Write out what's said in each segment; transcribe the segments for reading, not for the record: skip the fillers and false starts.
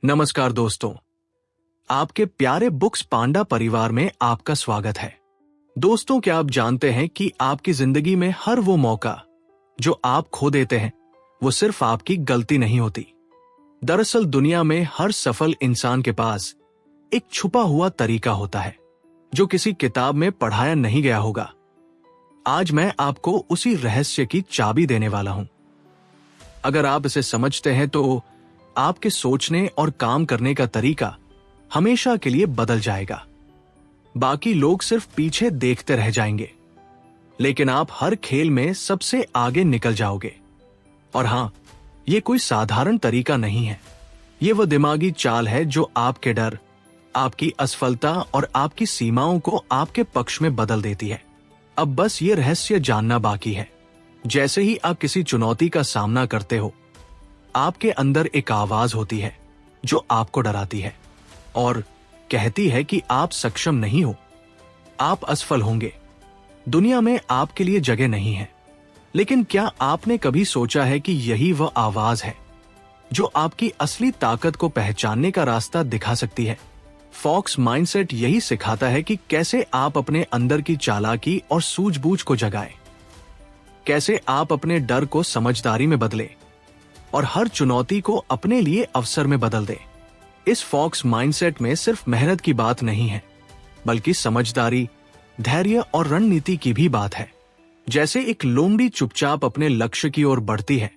नमस्कार दोस्तों, आपके प्यारे बुक्स पांडा परिवार में आपका स्वागत है। दोस्तों, क्या आप जानते हैं कि आपकी जिंदगी में हर वो मौका जो आप खो देते हैं वो सिर्फ आपकी गलती नहीं होती। दरअसल दुनिया में हर सफल इंसान के पास एक छुपा हुआ तरीका होता है जो किसी किताब में पढ़ाया नहीं गया होगा। आज मैं आपको उसी रहस्य की चाबी देने वाला हूं। अगर आप इसे समझते हैं तो आपके सोचने और काम करने का तरीका हमेशा के लिए बदल जाएगा। बाकी लोग सिर्फ पीछे देखते रह जाएंगे, लेकिन आप हर खेल में सबसे आगे निकल जाओगे। और हां, यह कोई साधारण तरीका नहीं है। यह वह दिमागी चाल है जो आपके डर, आपकी असफलता और आपकी सीमाओं को आपके पक्ष में बदल देती है। अब बस ये रहस्य जानना बाकी है। जैसे ही आप किसी चुनौती का सामना करते हो, आपके अंदर एक आवाज होती है जो आपको डराती है और कहती है कि आप सक्षम नहीं हो, आप असफल होंगे, दुनिया में आपके लिए जगह नहीं है। लेकिन क्या आपने कभी सोचा है कि यही वह आवाज है जो आपकी असली ताकत को पहचानने का रास्ता दिखा सकती है? फॉक्स माइंडसेट यही सिखाता है कि कैसे आप अपने अंदर की चालाकी और सूझबूझ को जगाएं, कैसे आप अपने डर को समझदारी में बदले और हर चुनौती को अपने लिए अवसर में बदल दे। इस फॉक्स माइंडसेट में सिर्फ मेहनत की बात नहीं है, बल्कि समझदारी, धैर्य और रणनीति की भी बात है। जैसे एक लोमड़ी चुपचाप अपने लक्ष्य की ओर बढ़ती है,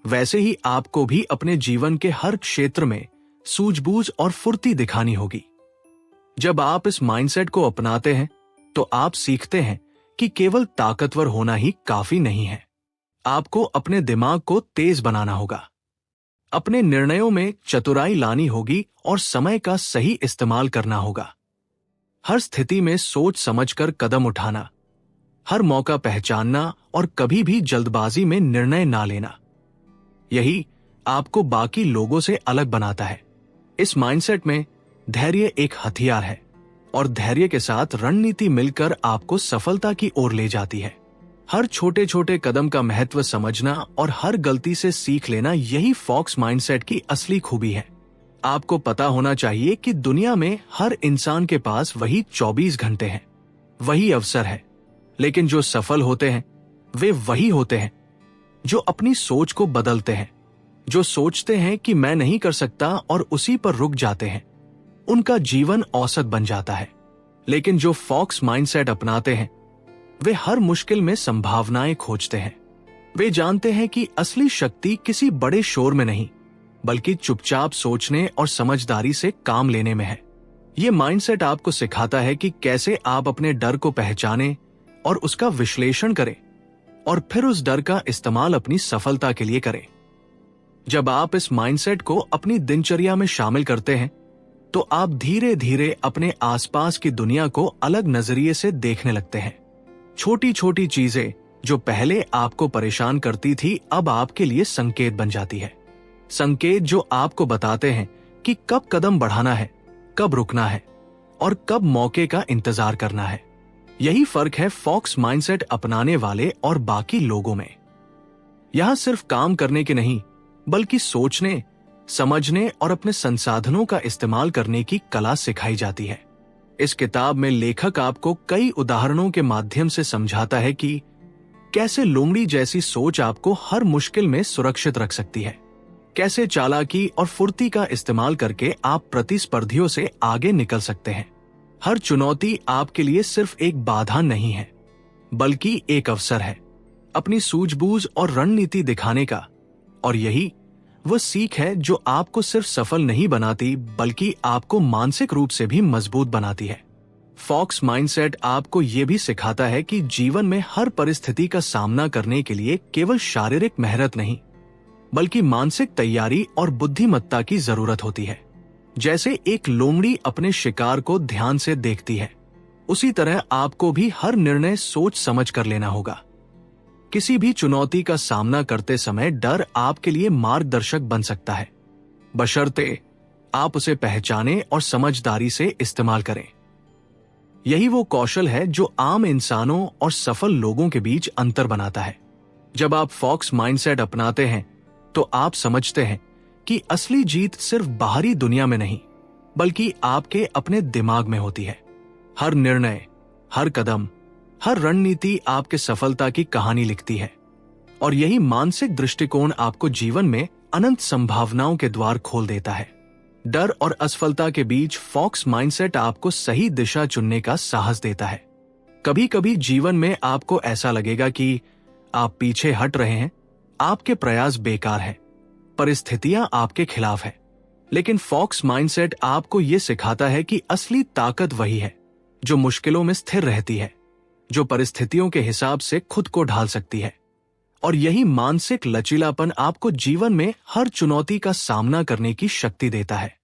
वैसे ही आपको भी अपने जीवन के हर क्षेत्र में सूझबूझ और फुर्ती दिखानी होगी। जब आप इस माइंडसेट को अपनाते हैं, तो आप सीखते हैं कि केवल ताकतवर होना ही काफी नहीं है। आपको अपने दिमाग को तेज बनाना होगा, अपने निर्णयों में चतुराई लानी होगी और समय का सही इस्तेमाल करना होगा। हर स्थिति में सोच समझकर कदम उठाना, हर मौका पहचानना और कभी भी जल्दबाजी में निर्णय ना लेना, यही आपको बाकी लोगों से अलग बनाता है। इस माइंडसेट में धैर्य एक हथियार है और धैर्य के साथ रणनीति मिलकर आपको सफलता की ओर ले जाती है। हर छोटे छोटे कदम का महत्व समझना और हर गलती से सीख लेना, यही फॉक्स माइंडसेट की असली खूबी है। आपको पता होना चाहिए कि दुनिया में हर इंसान के पास वही 24 घंटे हैं, वही अवसर है। लेकिन जो सफल होते हैं वे वही होते हैं जो अपनी सोच को बदलते हैं, जो सोचते हैं कि मैं नहीं कर सकता और उसी पर रुक जाते हैं। उनका जीवन औसत बन जाता है। लेकिन जो फॉक्स माइंडसेट अपनाते हैं, वे हर मुश्किल में संभावनाएं खोजते हैं। वे जानते हैं कि असली शक्ति किसी बड़े शोर में नहीं, बल्कि चुपचाप सोचने और समझदारी से काम लेने में है। ये माइंडसेट आपको सिखाता है कि कैसे आप अपने डर को पहचानें और उसका विश्लेषण करें और फिर उस डर का इस्तेमाल अपनी सफलता के लिए करें। जब आप इस माइंडसेट को अपनी दिनचर्या में शामिल करते हैं, तो आप धीरे धीरे अपने आसपास की दुनिया को अलग नजरिए से देखने लगते हैं। छोटी छोटी चीजें जो पहले आपको परेशान करती थी, अब आपके लिए संकेत बन जाती है। संकेत जो आपको बताते हैं कि कब कदम बढ़ाना है, कब रुकना है और कब मौके का इंतजार करना है। यही फर्क है फॉक्स माइंडसेट अपनाने वाले और बाकी लोगों में। यहां सिर्फ काम करने के नहीं, बल्कि सोचने, समझने और अपने संसाधनों का इस्तेमाल करने की कला सिखाई जाती है। इस किताब में लेखक आपको कई उदाहरणों के माध्यम से समझाता है कि कैसे लोमड़ी जैसी सोच आपको हर मुश्किल में सुरक्षित रख सकती है, कैसे चालाकी और फुर्ती का इस्तेमाल करके आप प्रतिस्पर्धियों से आगे निकल सकते हैं। हर चुनौती आपके लिए सिर्फ एक बाधा नहीं है, बल्कि एक अवसर है अपनी सूझबूझ और रणनीति दिखाने का। और यही वह सीख है जो आपको सिर्फ सफल नहीं बनाती, बल्कि आपको मानसिक रूप से भी मजबूत बनाती है। फॉक्स माइंडसेट आपको यह भी सिखाता है कि जीवन में हर परिस्थिति का सामना करने के लिए केवल शारीरिक मेहनत नहीं, बल्कि मानसिक तैयारी और बुद्धिमत्ता की जरूरत होती है। जैसे एक लोमड़ी अपने शिकार को ध्यान से देखती है, उसी तरह आपको भी हर निर्णय सोच समझ कर लेना होगा। किसी भी चुनौती का सामना करते समय डर आपके लिए मार्गदर्शक बन सकता है, बशर्ते आप उसे पहचानें और समझदारी से इस्तेमाल करें। यही वो कौशल है जो आम इंसानों और सफल लोगों के बीच अंतर बनाता है। जब आप फॉक्स माइंडसेट अपनाते हैं, तो आप समझते हैं कि असली जीत सिर्फ बाहरी दुनिया में नहीं, बल्कि आपके अपने दिमाग में होती है। हर निर्णय, हर कदम, हर रणनीति आपके सफलता की कहानी लिखती है। और यही मानसिक दृष्टिकोण आपको जीवन में अनंत संभावनाओं के द्वार खोल देता है। डर और असफलता के बीच फॉक्स माइंडसेट आपको सही दिशा चुनने का साहस देता है। कभी कभी जीवन में आपको ऐसा लगेगा कि आप पीछे हट रहे हैं, आपके प्रयास बेकार हैं, परिस्थितियां आपके खिलाफ है। लेकिन फॉक्स माइंडसेट आपको यह सिखाता है कि असली ताकत वही है जो मुश्किलों में स्थिर रहती है, जो परिस्थितियों के हिसाब से खुद को ढाल सकती है। और यही मानसिक लचीलापन आपको जीवन में हर चुनौती का सामना करने की शक्ति देता है।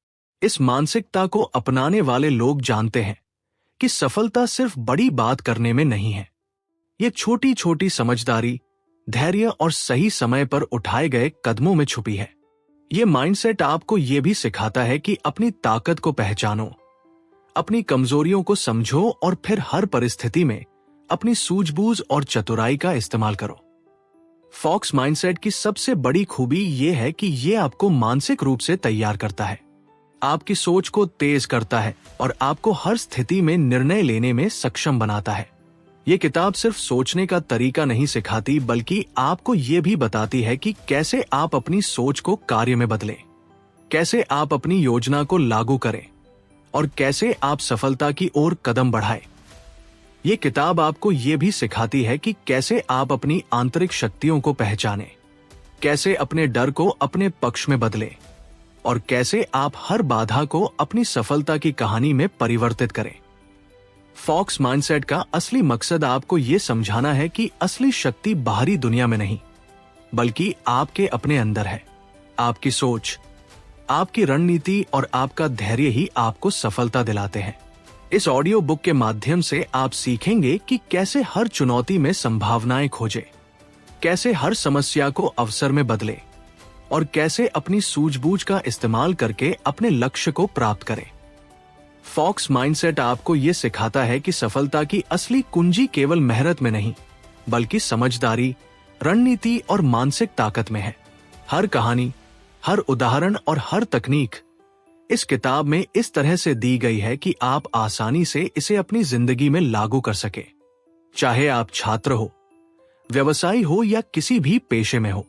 इस मानसिकता को अपनाने वाले लोग जानते हैं कि सफलता सिर्फ बड़ी बात करने में नहीं है, ये छोटी छोटी समझदारी, धैर्य और सही समय पर उठाए गए कदमों में छुपी है। ये माइंडसेट आपको ये भी सिखाता है कि अपनी ताकत को पहचानो, अपनी कमजोरियों को समझो और फिर हर परिस्थिति में अपनी सूझबूझ और चतुराई का इस्तेमाल करो। फॉक्स माइंडसेट की सबसे बड़ी खूबी यह है कि यह आपको मानसिक रूप से तैयार करता है, आपकी सोच को तेज करता है और आपको हर स्थिति में निर्णय लेने में सक्षम बनाता है। यह किताब सिर्फ सोचने का तरीका नहीं सिखाती, बल्कि आपको यह भी बताती है कि कैसे आप अपनी सोच को कार्य में बदलें, कैसे आप अपनी योजना को लागू करें और कैसे आप सफलता की ओर कदम बढ़ाएं। ये किताब आपको ये भी सिखाती है कि कैसे आप अपनी आंतरिक शक्तियों को पहचानें, कैसे अपने डर को अपने पक्ष में बदलें और कैसे आप हर बाधा को अपनी सफलता की कहानी में परिवर्तित करें। फॉक्स माइंडसेट का असली मकसद आपको ये समझाना है कि असली शक्ति बाहरी दुनिया में नहीं, बल्कि आपके अपने अंदर है। आपकी सोच, आपकी रणनीति और आपका धैर्य ही आपको सफलता दिलाते हैं। इस ऑडियो बुक के माध्यम से आप सीखेंगे कि कैसे हर चुनौती में संभावनाएं खोजें, कैसे हर समस्या को अवसर में बदलें और कैसे अपनी सूझबूझ का इस्तेमाल करके अपने लक्ष्य को प्राप्त करें। फॉक्स माइंडसेट आपको ये सिखाता है कि सफलता की असली कुंजी केवल मेहनत में नहीं, बल्कि समझदारी, रणनीति और मानसिक ताकत में है। हर कहानी, हर उदाहरण और हर तकनीक इस किताब में इस तरह से दी गई है कि आप आसानी से इसे अपनी जिंदगी में लागू कर सके, चाहे आप छात्र हो, व्यवसायी हो या किसी भी पेशे में हो।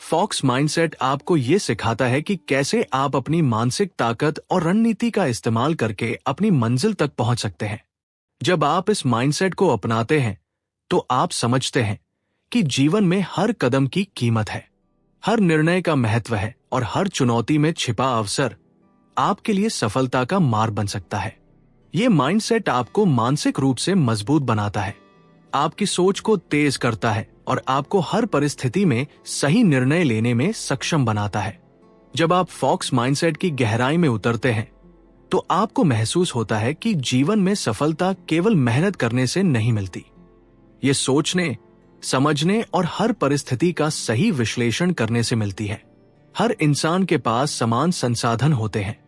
फॉक्स माइंडसेट आपको ये सिखाता है कि कैसे आप अपनी मानसिक ताकत और रणनीति का इस्तेमाल करके अपनी मंजिल तक पहुंच सकते हैं। जब आप इस माइंडसेट को अपनाते हैं, तो आप समझते हैं कि जीवन में हर कदम की कीमत है, हर निर्णय का महत्व है और हर चुनौती में छिपा अवसर आपके लिए सफलता का मार्ग बन सकता है। ये माइंडसेट आपको मानसिक रूप से मजबूत बनाता है, आपकी सोच को तेज करता है और आपको हर परिस्थिति में सही निर्णय लेने में सक्षम बनाता है। जब आप फॉक्स माइंडसेट की गहराई में उतरते हैं, तो आपको महसूस होता है कि जीवन में सफलता केवल मेहनत करने से नहीं मिलती। ये सोचने, समझने और हर परिस्थिति का सही विश्लेषण करने से मिलती है। हर इंसान के पास समान संसाधन होते हैं,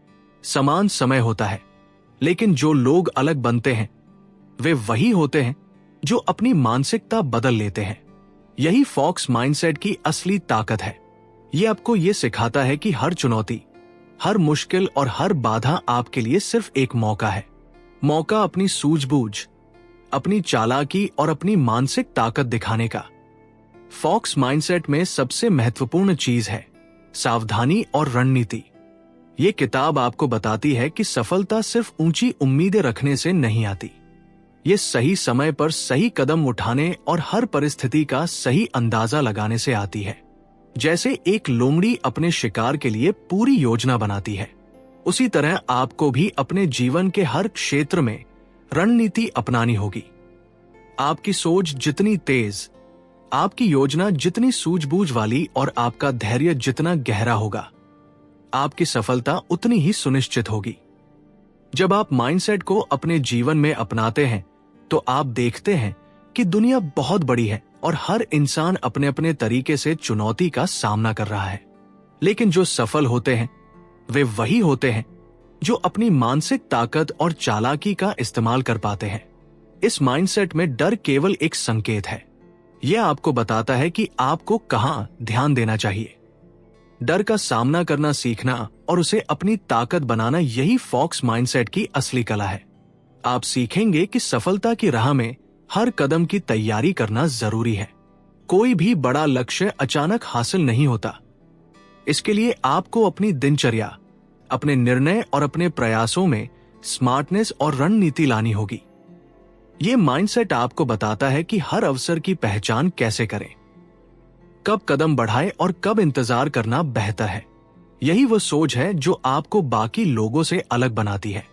समान समय होता है, लेकिन जो लोग अलग बनते हैं, वे वही होते हैं जो अपनी मानसिकता बदल लेते हैं। यही फॉक्स माइंडसेट की असली ताकत है। यह आपको यह सिखाता है कि हर चुनौती, हर मुश्किल और हर बाधा आपके लिए सिर्फ एक मौका है। मौका अपनी सूझबूझ, अपनी चालाकी और अपनी मानसिक ताकत दिखाने का। फॉक्स माइंडसेट में सबसे महत्वपूर्ण चीज है सावधानी और रणनीति। ये किताब आपको बताती है कि सफलता सिर्फ ऊंची उम्मीदें रखने से नहीं आती, ये सही समय पर सही कदम उठाने और हर परिस्थिति का सही अंदाजा लगाने से आती है। जैसे एक लोमड़ी अपने शिकार के लिए पूरी योजना बनाती है, उसी तरह आपको भी अपने जीवन के हर क्षेत्र में रणनीति अपनानी होगी। आपकी सोच जितनी तेज, आपकी योजना जितनी सूझबूझ वाली और आपका धैर्य जितना गहरा होगा, आपकी सफलता उतनी ही सुनिश्चित होगी। जब आप माइंडसेट को अपने जीवन में अपनाते हैं, तो आप देखते हैं कि दुनिया बहुत बड़ी है और हर इंसान अपने अपने तरीके से चुनौती का सामना कर रहा है। लेकिन जो सफल होते हैं, वे वही होते हैं जो अपनी मानसिक ताकत और चालाकी का इस्तेमाल कर पाते हैं। इस माइंडसेट में डर केवल एक संकेत है। यह आपको बताता है कि आपको कहां ध्यान देना चाहिए। डर का सामना करना सीखना और उसे अपनी ताकत बनाना, यही फॉक्स माइंडसेट की असली कला है। आप सीखेंगे कि सफलता की राह में हर कदम की तैयारी करना जरूरी है। कोई भी बड़ा लक्ष्य अचानक हासिल नहीं होता। इसके लिए आपको अपनी दिनचर्या, अपने निर्णय और अपने प्रयासों में स्मार्टनेस और रणनीति लानी होगी। ये माइंडसेट आपको बताता है कि हर अवसर की पहचान कैसे करें, कब कदम बढ़ाएं और कब इंतजार करना बेहतर है। यही वो सोच है जो आपको बाकी लोगों से अलग बनाती है।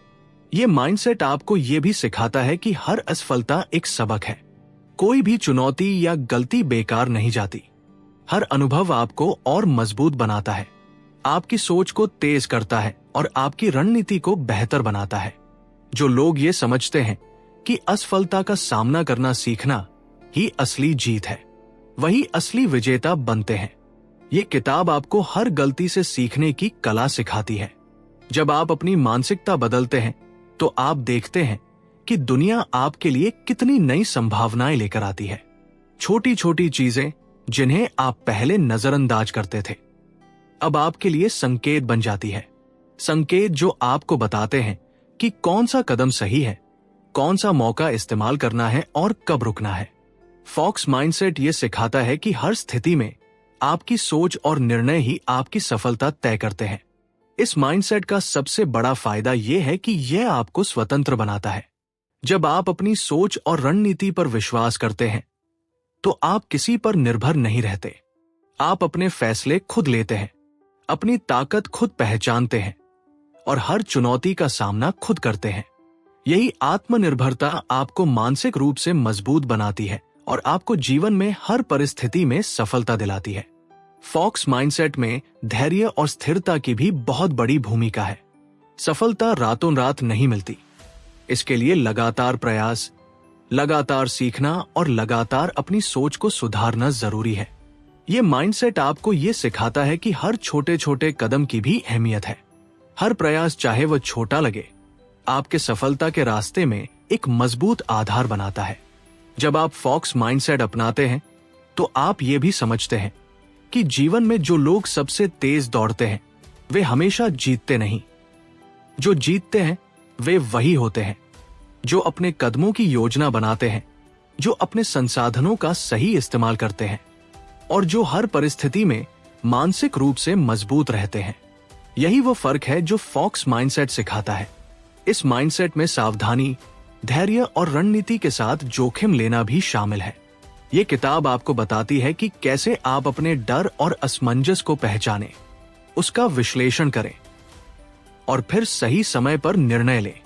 ये माइंडसेट आपको ये भी सिखाता है कि हर असफलता एक सबक है। कोई भी चुनौती या गलती बेकार नहीं जाती। हर अनुभव आपको और मजबूत बनाता है, आपकी सोच को तेज करता है और आपकी रणनीति को बेहतर बनाता है। जो लोग ये समझते हैं कि असफलता का सामना करना सीखना ही असली जीत है, वही असली विजेता बनते हैं। ये किताब आपको हर गलती से सीखने की कला सिखाती है। जब आप अपनी मानसिकता बदलते हैं तो आप देखते हैं कि दुनिया आपके लिए कितनी नई संभावनाएं लेकर आती है। छोटी छोटी चीजें जिन्हें आप पहले नजरअंदाज करते थे, अब आपके लिए संकेत बन जाती है। संकेत जो आपको बताते हैं कि कौन सा कदम सही है, कौन सा मौका इस्तेमाल करना है और कब रुकना है। फॉक्स माइंडसेट ये सिखाता है कि हर स्थिति में आपकी सोच और निर्णय ही आपकी सफलता तय करते हैं। इस माइंडसेट का सबसे बड़ा फायदा यह है कि यह आपको स्वतंत्र बनाता है। जब आप अपनी सोच और रणनीति पर विश्वास करते हैं तो आप किसी पर निर्भर नहीं रहते। आप अपने फैसले खुद लेते हैं, अपनी ताकत खुद पहचानते हैं और हर चुनौती का सामना खुद करते हैं। यही आत्मनिर्भरता आपको मानसिक रूप से मजबूत बनाती है और आपको जीवन में हर परिस्थिति में सफलता दिलाती है। फॉक्स माइंडसेट में धैर्य और स्थिरता की भी बहुत बड़ी भूमिका है। सफलता रातों रात नहीं मिलती। इसके लिए लगातार प्रयास, लगातार सीखना और लगातार अपनी सोच को सुधारना जरूरी है। ये माइंडसेट आपको ये सिखाता है कि हर छोटे छोटे कदम की भी अहमियत है। हर प्रयास, चाहे वह छोटा लगे, आपके सफलता के रास्ते में एक मजबूत आधार बनाता है। जब आप फॉक्स माइंडसेट अपनाते हैं तो आप ये भी समझते हैं कि जीवन में जो लोग सबसे तेज दौड़ते हैं वे हमेशा जीतते नहीं। जो जीतते हैं वे वही होते हैं जो अपने कदमों की योजना बनाते हैं, जो अपने संसाधनों का सही इस्तेमाल करते हैं और जो हर परिस्थिति में मानसिक रूप से मजबूत रहते हैं। यही वो फर्क है जो फॉक्स माइंडसेट सिखाता है। इस माइंडसेट में सावधानी, धैर्य और रणनीति के साथ जोखिम लेना भी शामिल है। ये किताब आपको बताती है कि कैसे आप अपने डर और असमंजस को पहचानें, उसका विश्लेषण करें और फिर सही समय पर निर्णय लें।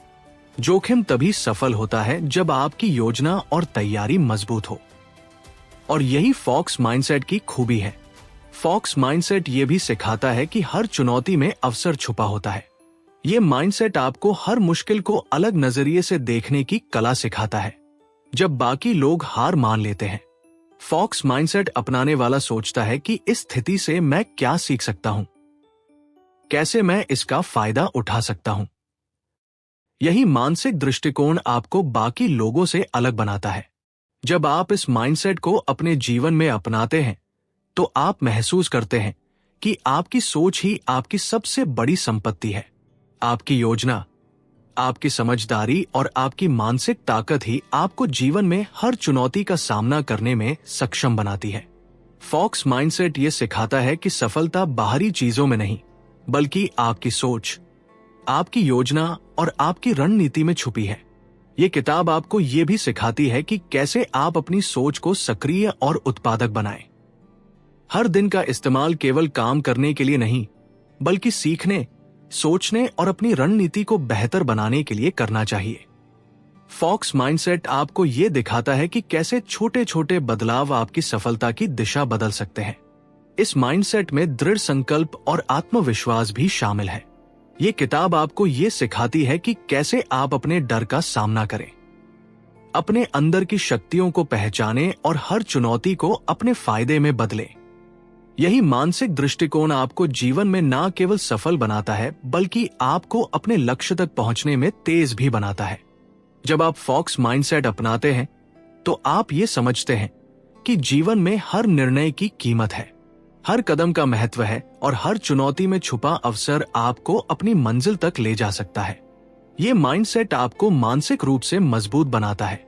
जोखिम तभी सफल होता है जब आपकी योजना और तैयारी मजबूत हो, और यही फॉक्स माइंडसेट की खूबी है। फॉक्स माइंडसेट ये भी सिखाता है कि हर चुनौती में अवसर छुपा होता है। ये माइंडसेट आपको हर मुश्किल को अलग नजरिए से देखने की कला सिखाता है। जब बाकी लोग हार मान लेते हैं, फॉक्स माइंडसेट अपनाने वाला सोचता है कि इस स्थिति से मैं क्या सीख सकता हूं, कैसे मैं इसका फायदा उठा सकता हूं। यही मानसिक दृष्टिकोण आपको बाकी लोगों से अलग बनाता है। जब आप इस माइंडसेट को अपने जीवन में अपनाते हैं तो आप महसूस करते हैं कि आपकी सोच ही आपकी सबसे बड़ी संपत्ति है। आपकी योजना, आपकी समझदारी और आपकी मानसिक ताकत ही आपको जीवन में हर चुनौती का सामना करने में सक्षम बनाती है। फॉक्स माइंडसेट ये सिखाता है कि सफलता बाहरी चीजों में नहीं, बल्कि आपकी सोच, आपकी योजना और आपकी रणनीति में छुपी है। ये किताब आपको ये भी सिखाती है कि कैसे आप अपनी सोच को सक्रिय और उत्पादक बनाएं। हर दिन का इस्तेमाल केवल काम करने के लिए नहीं, बल्कि सीखने, सोचने और अपनी रणनीति को बेहतर बनाने के लिए करना चाहिए। फॉक्स माइंडसेट आपको ये दिखाता है कि कैसे छोटे छोटे बदलाव आपकी सफलता की दिशा बदल सकते हैं। इस माइंडसेट में दृढ़ संकल्प और आत्मविश्वास भी शामिल है। ये किताब आपको ये सिखाती है कि कैसे आप अपने डर का सामना करें, अपने अंदर की शक्तियों को पहचानें और हर चुनौती को अपने फायदे में बदलें। यही मानसिक दृष्टिकोण आपको जीवन में न केवल सफल बनाता है, बल्कि आपको अपने लक्ष्य तक पहुंचने में तेज भी बनाता है। जब आप फॉक्स माइंडसेट अपनाते हैं तो आप ये समझते हैं कि जीवन में हर निर्णय की कीमत है। हर कदम का महत्व है और हर चुनौती में छुपा अवसर आपको अपनी मंजिल तक ले जा सकता है। ये माइंडसेट आपको मानसिक रूप से मजबूत बनाता है,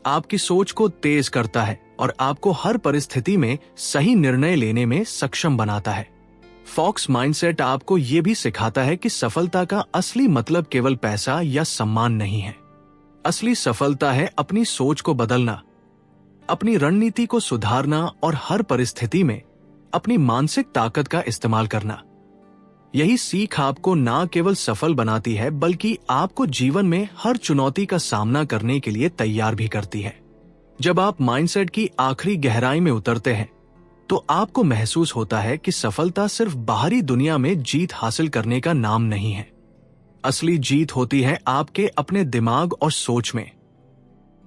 आपकी सोच को तेज करता है और आपको हर परिस्थिति में सही निर्णय लेने में सक्षम बनाता है। फॉक्स माइंडसेट आपको ये भी सिखाता है कि सफलता का असली मतलब केवल पैसा या सम्मान नहीं है। असली सफलता है अपनी सोच को बदलना, अपनी रणनीति को सुधारना और हर परिस्थिति में अपनी मानसिक ताकत का इस्तेमाल करना। यही सीख आपको न केवल सफल बनाती है बल्कि आपको जीवन में हर चुनौती का सामना करने के लिए तैयार भी करती है। जब आप माइंडसेट की आखिरी गहराई में उतरते हैं तो आपको महसूस होता है कि सफलता सिर्फ बाहरी दुनिया में जीत हासिल करने का नाम नहीं है। असली जीत होती है आपके अपने दिमाग और सोच में।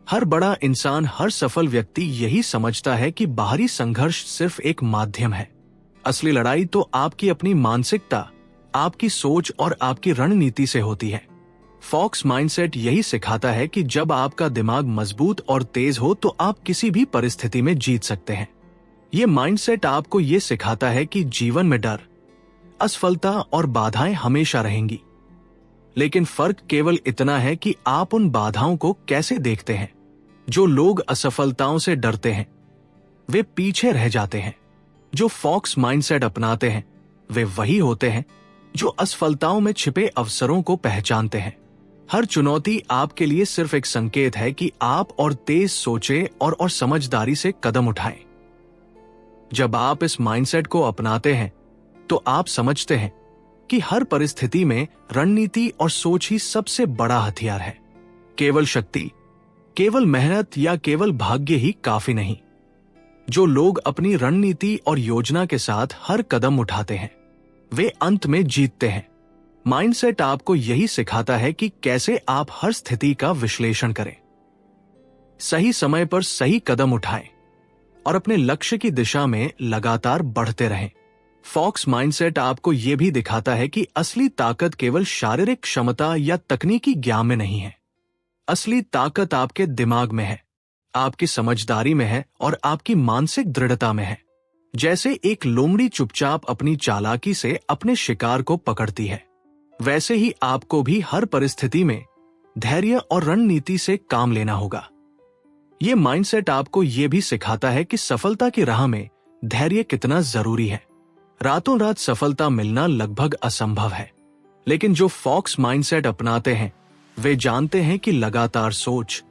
हर बड़ा इंसान, हर सफल व्यक्ति यही समझता है कि बाहरी संघर्ष सिर्फ एक माध्यम है। असली लड़ाई तो आपकी अपनी मानसिकता, आपकी सोच और आपकी रणनीति से होती है। फॉक्स माइंडसेट यही सिखाता है कि जब आपका दिमाग मजबूत और तेज हो तो आप किसी भी परिस्थिति में जीत सकते हैं। ये माइंडसेट आपको ये सिखाता है कि जीवन में डर, असफलता और बाधाएं हमेशा रहेंगी, लेकिन फर्क केवल इतना है कि आप उन बाधाओं को कैसे देखते हैं। जो लोग असफलताओं से डरते हैं वे पीछे रह जाते हैं। जो फॉक्स माइंडसेट अपनाते हैं वे वही होते हैं जो असफलताओं में छिपे अवसरों को पहचानते हैं। हर चुनौती आपके लिए सिर्फ एक संकेत है कि आप और तेज सोचे और समझदारी से कदम उठाएं। जब आप इस माइंडसेट को अपनाते हैं तो आप समझते हैं कि हर परिस्थिति में रणनीति और सोच ही सबसे बड़ा हथियार है। केवल शक्ति, केवल मेहनत या केवल भाग्य ही काफी नहीं। जो लोग अपनी रणनीति और योजना के साथ हर कदम उठाते हैं वे अंत में जीतते हैं। माइंडसेट आपको यही सिखाता है कि कैसे आप हर स्थिति का विश्लेषण करें, सही समय पर सही कदम उठाएं और अपने लक्ष्य की दिशा में लगातार बढ़ते रहें। फॉक्स माइंडसेट आपको यह भी दिखाता है कि असली ताकत केवल शारीरिक क्षमता या तकनीकी ज्ञान में नहीं है। असली ताकत आपके दिमाग में है, आपकी समझदारी में है और आपकी मानसिक दृढ़ता में है। जैसे एक लोमड़ी चुपचाप अपनी चालाकी से अपने शिकार को पकड़ती है, वैसे ही आपको भी हर परिस्थिति में धैर्य और रणनीति से काम लेना होगा। ये माइंडसेट आपको ये भी सिखाता है कि सफलता की राह में धैर्य कितना जरूरी है। रातों रात सफलता मिलना लगभग असंभव है, लेकिन जो फॉक्स माइंडसेट अपनाते हैं वे जानते हैं कि लगातार सोच,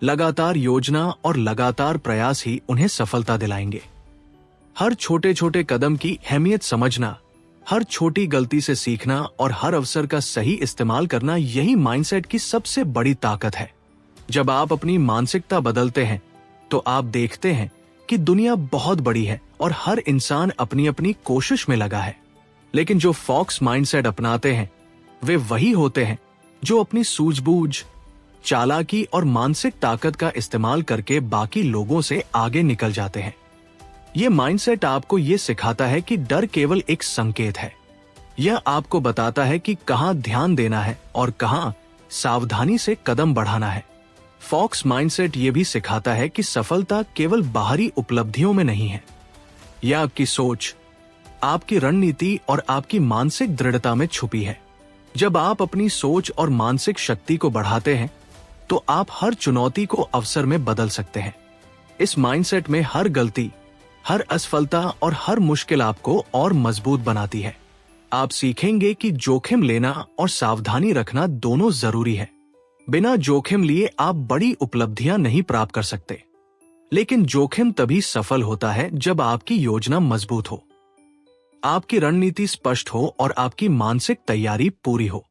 लगातार योजना और लगातार प्रयास ही उन्हें सफलता दिलाएंगे। हर छोटे छोटे कदम की अहमियत समझना, हर छोटी गलती से सीखना और हर अवसर का सही इस्तेमाल करना, यही माइंडसेट की सबसे बड़ी ताकत है। जब आप अपनी मानसिकता बदलते हैं तो आप देखते हैं कि दुनिया बहुत बड़ी है और हर इंसान अपनी अपनी कोशिश में लगा है। लेकिन जो फॉक्स माइंडसेट अपनाते हैं वे वही होते हैं जो अपनी सूझबूझ, चालाकी और मानसिक ताकत का इस्तेमाल करके बाकी लोगों से आगे निकल जाते हैं। ये माइंडसेट आपको ये सिखाता है कि डर केवल एक संकेत है। यह आपको बताता है कि कहां ध्यान देना है और कहां सावधानी से कदम बढ़ाना है। फॉक्स माइंडसेट ये भी सिखाता है कि सफलता केवल बाहरी उपलब्धियों में नहीं है। यह आपकी सोच, आपकी रणनीति और आपकी मानसिक दृढ़ता में छुपी है। जब आप अपनी सोच और मानसिक शक्ति को बढ़ाते हैं तो आप हर चुनौती को अवसर में बदल सकते हैं। इस माइंडसेट में हर गलती, हर असफलता और हर मुश्किल आपको और मजबूत बनाती है। आप सीखेंगे कि जोखिम लेना और सावधानी रखना दोनों जरूरी है। बिना जोखिम लिए आप बड़ी उपलब्धियां नहीं प्राप्त कर सकते, लेकिन जोखिम तभी सफल होता है जब आपकी योजना मजबूत हो, आपकी रणनीति स्पष्ट हो और आपकी मानसिक तैयारी पूरी हो।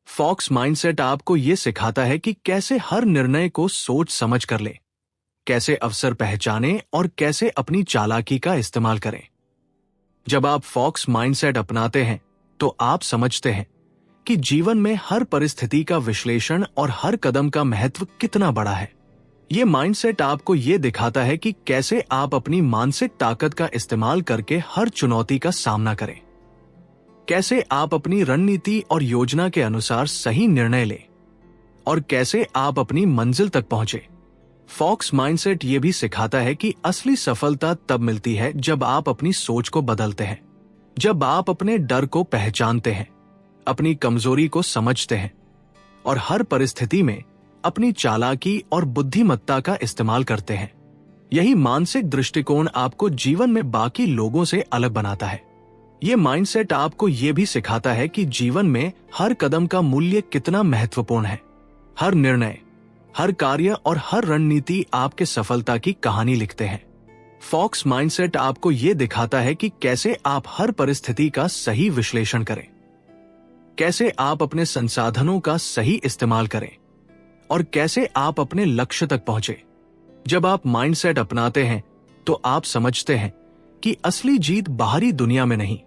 फॉक्स माइंडसेट आपको यह सिखाता है कि कैसे हर निर्णय को सोच समझ कर ले, कैसे अवसर पहचाने और कैसे अपनी चालाकी का इस्तेमाल करें। जब आप फॉक्स माइंडसेट अपनाते हैं तो आप समझते हैं कि जीवन में हर परिस्थिति का विश्लेषण और हर कदम का महत्व कितना बड़ा है। ये माइंडसेट आपको ये दिखाता है कि कैसे आप अपनी मानसिक ताकत का इस्तेमाल करके हर चुनौती का सामना करें, कैसे आप अपनी रणनीति और योजना के अनुसार सही निर्णय लें और कैसे आप अपनी मंजिल तक पहुंचे। फॉक्स माइंडसेट ये भी सिखाता है कि असली सफलता तब मिलती है जब आप अपनी सोच को बदलते हैं, जब आप अपने डर को पहचानते हैं, अपनी कमजोरी को समझते हैं और हर परिस्थिति में अपनी चालाकी और बुद्धिमत्ता का इस्तेमाल करते हैं। यही मानसिक दृष्टिकोण आपको जीवन में बाकी लोगों से अलग बनाता है। ये माइंडसेट आपको ये भी सिखाता है कि जीवन में हर कदम का मूल्य कितना महत्वपूर्ण है। हर निर्णय, हर कार्य और हर रणनीति आपके सफलता की कहानी लिखते हैं। फॉक्स माइंडसेट आपको ये दिखाता है कि कैसे आप हर परिस्थिति का सही विश्लेषण करें, कैसे आप अपने संसाधनों का सही इस्तेमाल करें और कैसे आप अपने लक्ष्य तक पहुंचे। जब आप माइंडसेट अपनाते हैं तो आप समझते हैं कि असली जीत बाहरी दुनिया में नहीं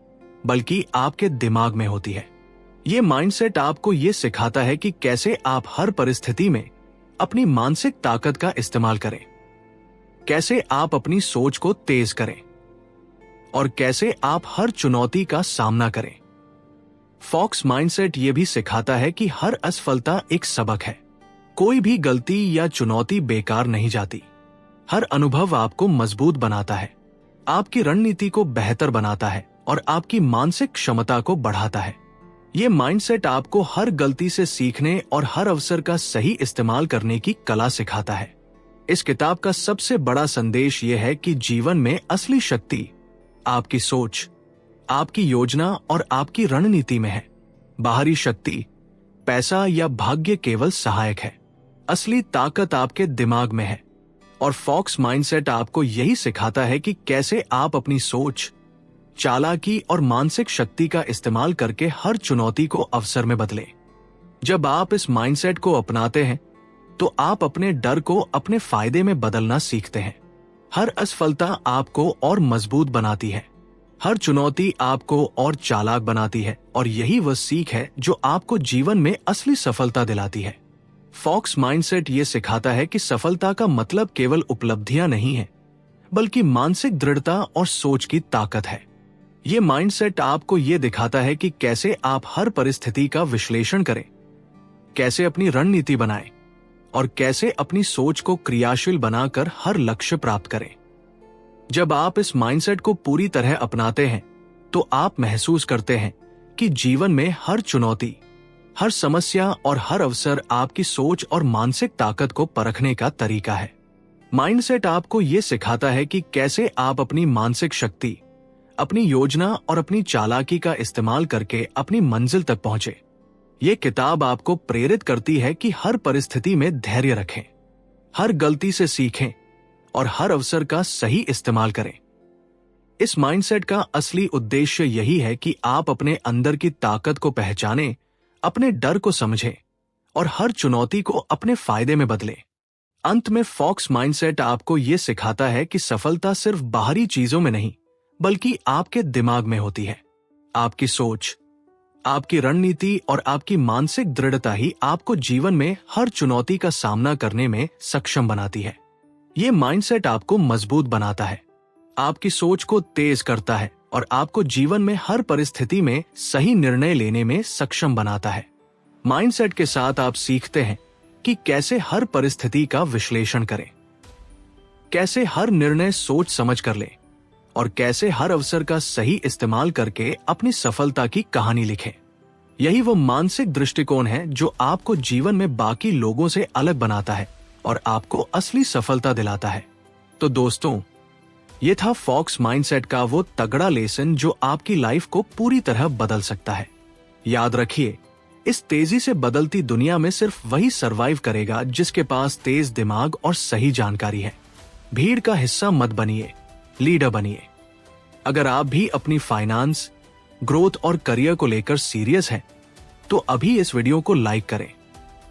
बल्कि आपके दिमाग में होती है। ये माइंडसेट आपको ये सिखाता है कि कैसे आप हर परिस्थिति में अपनी मानसिक ताकत का इस्तेमाल करें, कैसे आप अपनी सोच को तेज करें और कैसे आप हर चुनौती का सामना करें। फॉक्स माइंडसेट ये भी सिखाता है कि हर असफलता एक सबक है। कोई भी गलती या चुनौती बेकार नहीं जाती। हर अनुभव आपको मजबूत बनाता है, आपकी रणनीति को बेहतर बनाता है और आपकी मानसिक क्षमता को बढ़ाता है। ये माइंडसेट आपको हर गलती से सीखने और हर अवसर का सही इस्तेमाल करने की कला सिखाता है। इस किताब का सबसे बड़ा संदेश ये है कि जीवन में असली शक्ति आपकी सोच, आपकी योजना और आपकी रणनीति में है। बाहरी शक्ति, पैसा या भाग्य केवल सहायक है। असली ताकत आपके दिमाग में है और फॉक्स माइंडसेट आपको यही सिखाता है कि कैसे आप अपनी सोच, चालाकी और मानसिक शक्ति का इस्तेमाल करके हर चुनौती को अवसर में बदलें। जब आप इस माइंडसेट को अपनाते हैं तो आप अपने डर को अपने फायदे में बदलना सीखते हैं। हर असफलता आपको और मजबूत बनाती है, हर चुनौती आपको और चालाक बनाती है और यही वह सीख है जो आपको जीवन में असली सफलता दिलाती है। फॉक्स माइंडसेट ये सिखाता है कि सफलता का मतलब केवल उपलब्धियां नहीं है बल्कि मानसिक दृढ़ता और सोच की ताकत है। ये माइंडसेट आपको ये दिखाता है कि कैसे आप हर परिस्थिति का विश्लेषण करें, कैसे अपनी रणनीति बनाएं और कैसे अपनी सोच को क्रियाशील बनाकर हर लक्ष्य प्राप्त करें। जब आप इस माइंडसेट को पूरी तरह अपनाते हैं तो आप महसूस करते हैं कि जीवन में हर चुनौती, हर समस्या और हर अवसर आपकी सोच और मानसिक ताकत को परखने का तरीका है। माइंडसेट आपको ये सिखाता है कि कैसे आप अपनी मानसिक शक्ति, अपनी योजना और अपनी चालाकी का इस्तेमाल करके अपनी मंजिल तक पहुंचे। ये किताब आपको प्रेरित करती है कि हर परिस्थिति में धैर्य रखें, हर गलती से सीखें और हर अवसर का सही इस्तेमाल करें। इस माइंडसेट का असली उद्देश्य यही है कि आप अपने अंदर की ताकत को पहचानें, अपने डर को समझें और हर चुनौती को अपने फायदे में बदलें। अंत में फॉक्स माइंडसेट आपको ये सिखाता है कि सफलता सिर्फ बाहरी चीजों में नहीं बल्कि आपके दिमाग में होती है। आपकी सोच, आपकी रणनीति और आपकी मानसिक दृढ़ता ही आपको जीवन में हर चुनौती का सामना करने में सक्षम बनाती है। ये माइंडसेट आपको मजबूत बनाता है, आपकी सोच को तेज करता है और आपको जीवन में हर परिस्थिति में सही निर्णय लेने में सक्षम बनाता है। माइंडसेट के साथ आप सीखते हैं कि कैसे हर परिस्थिति का विश्लेषण करें, कैसे हर निर्णय सोच समझ कर लें और कैसे हर अवसर का सही इस्तेमाल करके अपनी सफलता की कहानी लिखें। यही वो मानसिक दृष्टिकोण है जो आपको जीवन में बाकी लोगों से अलग बनाता है और आपको असली सफलता दिलाता है। तो दोस्तों, ये था फॉक्स माइंडसेट का वो तगड़ा लेसन जो आपकी लाइफ को पूरी तरह बदल सकता है। याद रखिए, इस तेजी से बदलती दुनिया में सिर्फ वही सरवाइव करेगा जिसके पास तेज दिमाग और सही जानकारी है। भीड़ का हिस्सा मत बनिए, लीडर बनिए। अगर आप भी अपनी फाइनेंस, ग्रोथ और करियर को लेकर सीरियस हैं, तो अभी इस वीडियो को लाइक करें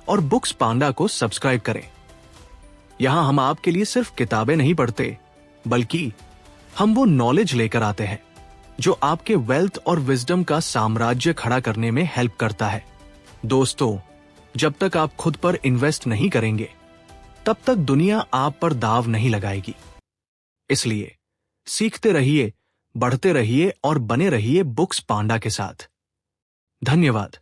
और बुक्स पांडा को सब्सक्राइब करें। यहां हम आपके लिए सिर्फ किताबें नहीं पढ़ते, बल्कि हम वो नॉलेज लेकर आते हैं जो आपके वेल्थ और विजडम का साम्राज्य खड़ा करने में हेल्प करता है। दोस्तों, जब तक आप खुद पर इन्वेस्ट नहीं करेंगे, तब तक दुनिया आप पर दाव नहीं लगाएगी। इसलिए सीखते रहिए, बढ़ते रहिए और बने रहिए बुक्स पांडा के साथ। धन्यवाद।